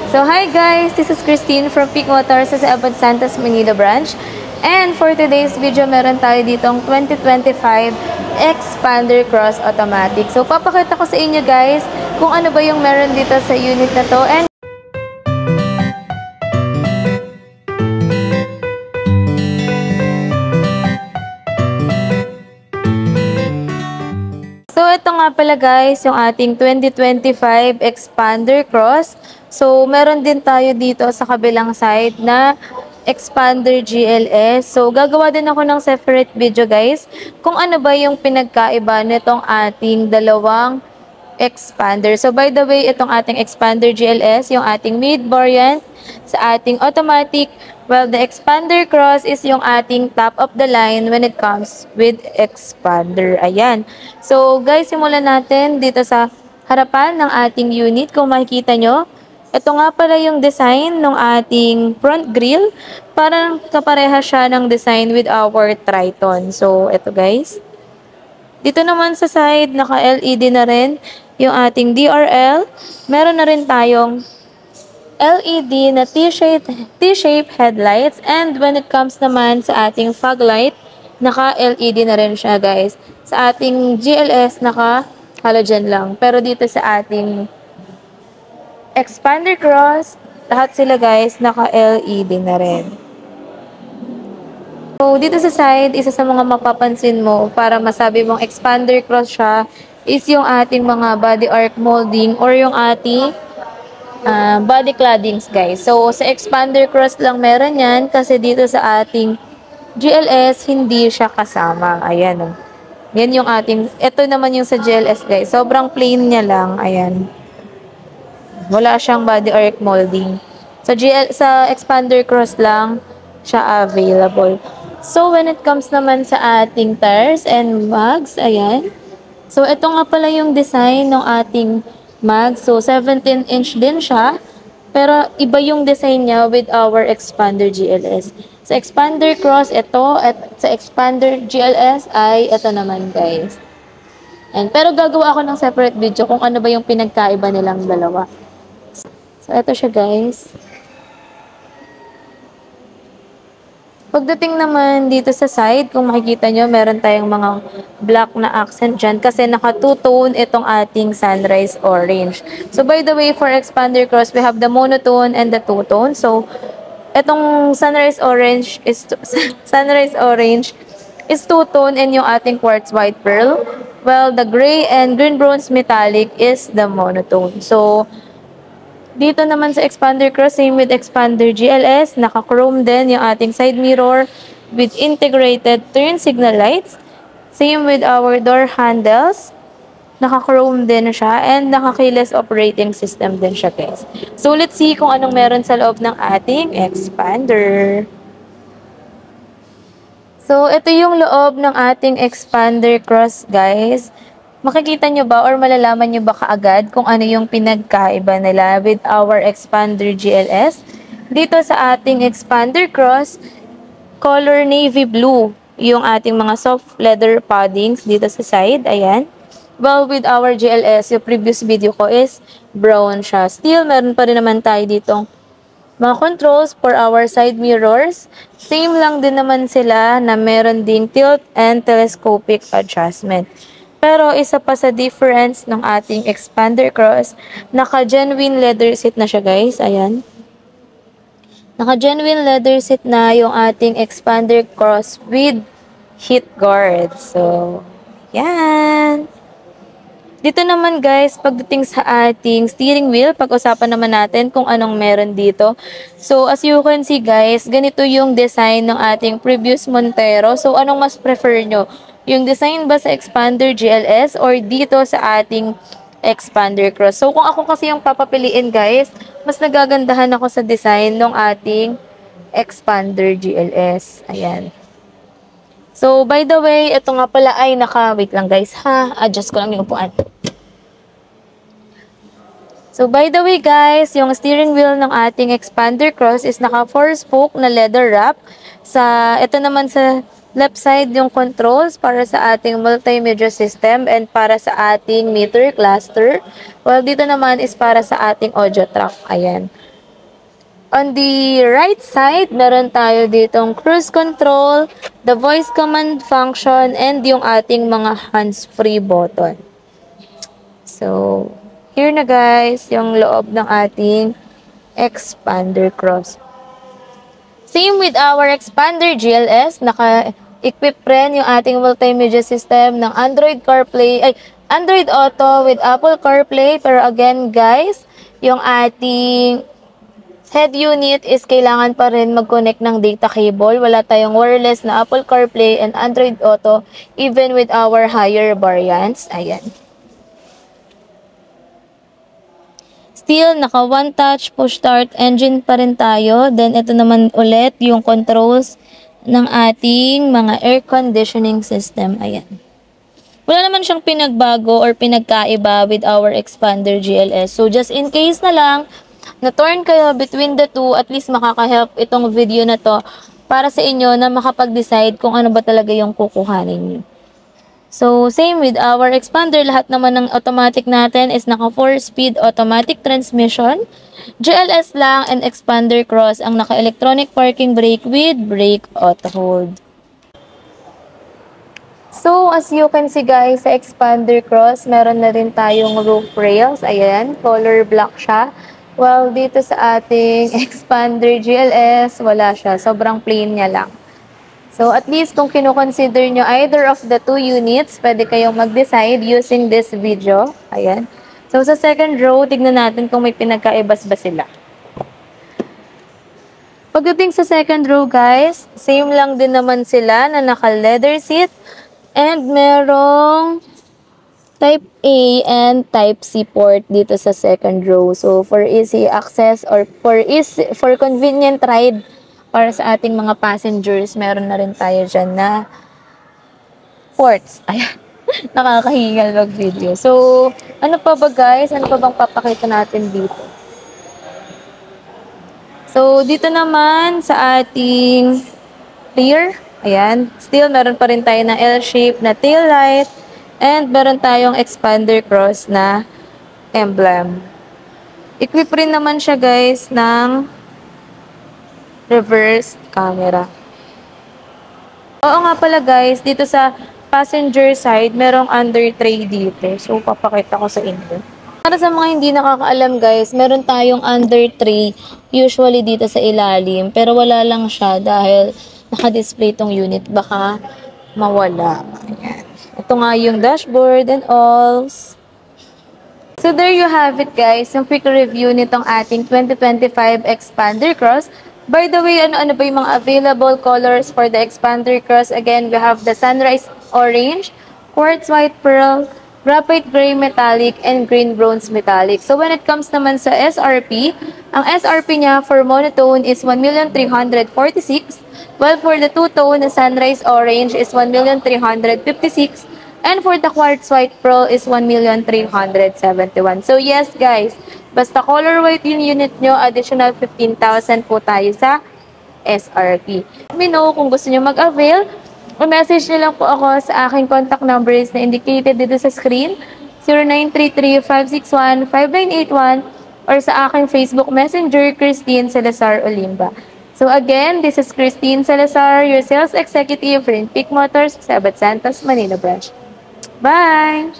So hi guys, this is Christine from Peak Motors sa Abad Santos, Manila branch. And for today's video, meron tayo ditong 2025 Expander Cross Automatic. So papakita ko sa inyo guys kung ano ba yung meron dito sa unit na to. And so ito nga pala guys, yung ating 2025 Expander Cross. So meron din tayo dito sa kabilang side na Expander GLS. So gagawa din ako ng separate video guys kung ano ba yung pinagkaiba nitong ating dalawang Expander. So by the way, itong ating Expander GLS, yung ating mid-variant sa ating automatic, well, the Expander Cross is yung ating top of the line when it comes with Expander. Ayan. So guys, simulan natin dito sa harapan ng ating unit. Kung makikita nyo, ito nga pala yung design ng ating front grille. Parang kapareha siya ng design with our Triton. So ito guys. Dito naman sa side, naka-LED na rin yung ating DRL. Meron na rin tayong LED na T-shape headlights. And when it comes naman sa ating fog light, naka-LED na rin siya guys. Sa ating GLS, naka-halogen lang. Pero dito sa ating Expander Cross, lahat sila guys, naka-LED na rin. So, dito sa side, isa sa mga mapapansin mo para masabi mong Expander Cross siya is yung ating mga body arc molding or yung ating body claddings guys. So, sa Expander Cross lang meron yan kasi dito sa ating GLS, hindi siya kasama. Ayan o. Yan yung ating, ito naman yung sa GLS guys. Sobrang plain niya lang. Ayan. Wala siyang body arc molding. Sa Expander Cross lang siya available. So, when it comes naman sa ating tires and mags, ayan. So, ito nga pala yung design ng ating mag. So, 17-inch din siya. Pero, iba yung design niya with our Expander GLS. Sa Expander Cross, ito. At sa Expander GLS ay ito naman, guys. And, pero gagawa ako ng separate video kung ano ba yung pinagkaiba nilang dalawa. So, ito siya, guys. Pagdating naman dito sa side, kung makikita nyo, meron tayong mga black na accent dyan kasi naka two-tone itong ating sunrise orange. So, by the way, for Expander Cross, we have the monotone and the two-tone. So, itong sunrise orange is two-tone and yung ating quartz white pearl. Well, the gray and green bronze metallic is the monotone. So, dito naman sa Expander Cross, same with Expander GLS, naka-chrome din yung ating side mirror with integrated turn signal lights. Same with our door handles, naka-chrome din siya, and naka-keyless operating system din siya guys. So let's see kung anong meron sa loob ng ating Expander. So ito yung loob ng ating Expander Cross guys. Makikita nyo ba or malalaman nyo ba kaagad kung ano yung pinagkaiba nila with our Expander GLS? Dito sa ating Expander Cross, color navy blue yung ating mga soft leather paddings dito sa side. Ayan. Well, with our GLS, yung previous video ko is brown siya. Still, meron pa rin naman tayo ditong mga controls for our side mirrors. Same lang din naman sila na meron ding tilt and telescopic adjustment. Pero isa pa sa difference ng ating Expander Cross, naka-genuine leather seat na siya guys. Ayan. Naka-genuine leather seat na yung ating Expander Cross with heat guard. So, yan. Dito naman guys, pagdating sa ating steering wheel, pag-usapan naman natin kung anong meron dito. So, as you can see guys, ganito yung design ng ating previous Montero. So, anong mas prefer nyo? Yung design ba sa Expander GLS or dito sa ating Expander Cross? So, kung ako kasi yung papapiliin guys, mas nagagandahan ako sa design ng ating Expander GLS. Ayan. So, by the way, ito nga pala ay wait lang guys ha, adjust ko lang yung upuan. So, by the way guys, yung steering wheel ng ating Expander Cross is naka 4-spoke na leather wrap. Ito naman sa left side yung controls para sa ating multimedia system and para sa ating meter cluster. While dito naman is para sa ating audio track. Ayan. On the right side, meron tayo ditong cruise control, the voice command function, and yung ating mga hands-free button. So, here na guys, yung loob ng ating Expander Cross. Same with our Expander GLS, naka-equip rin yung ating multimedia system ng Android Auto with Apple CarPlay. Pero again guys, yung ating head unit is kailangan pa rin mag-connect ng data cable. Wala tayong wireless na Apple CarPlay and Android Auto even with our higher variants. Ayan. Still, naka one touch push start engine pa rin tayo. Then, ito naman ulit yung controls ng ating mga air conditioning system. Ayan. Wala naman siyang pinagbago or pinagkaiba with our Expander GLS. So, just in case na lang, na-torn kayo between the two, at least makaka-help itong video na to para sa inyo na makapag-decide kung ano ba talaga yung kukuhanin nyo. So, same with our Expander, lahat naman ng automatic natin is naka 4-speed automatic transmission. GLS lang and Expander Cross ang naka electronic parking brake with brake auto hold. So, as you can see guys, sa Expander Cross, meron na rin tayong roof rails. Ayan, color black siya. Well, dito sa ating Expander GLS, wala siya. Sobrang plain niya lang. So, at least kung kino-consider nyo either of the two units, pwede kayong mag-decide using this video. Ayan. So, sa second row, tignan natin kung may pinagkaibas ba sila. Pagdating sa second row, guys, same lang din naman sila na naka-leather seat. And merong Type A and Type C port dito sa second row. So, for easy access or for convenient ride, para sa ating mga passengers, meron na rin tayo dyan na ports. Ayan, nakakahingal mag-video. So, ano pa ba guys? Ano pa bang papakita natin dito? So, dito naman sa ating rear, ayan, still meron pa rin tayo na L-shape na tail light and meron tayong Expander Cross na emblem. Equip rin naman siya guys ng reverse camera. Oo nga pala guys, dito sa passenger side, merong under tray dito. So, papakita ko sa inyo. Para sa mga hindi nakakaalam guys, meron tayong under tray usually dito sa ilalim. Pero wala lang siya dahil naka-display tong unit. Baka mawala. Ayan. Ito nga yung dashboard and all. So, there you have it guys, yung quick review nitong ating 2025 Expander Cross. By the way, ano ba yung mga available colors for the Expander Cross? Again, we have the Sunrise Orange, Quartz White Pearl, Graphite Gray Metallic, and Green Bronze Metallic. So, when it comes naman sa SRP, ang SRP niya for monotone is 1,346,000, while for the two-tone na Sunrise Orange is 1,356,000, and for the Quartz White Pearl is 1,371,000. So, yes guys, basta color white yung unit nyo, additional 15,000 po tayo sa SRP. Let me know kung gusto nyo mag-avail. message nyo lang po ako sa aking contact numbers na indicated dito sa screen, 0933-561-5981, or sa aking Facebook Messenger, Christine Salazar Olimba. So again, this is Christine Salazar, your sales executive for Inpic Motors, Sabat Santos, Manila branch. Bye!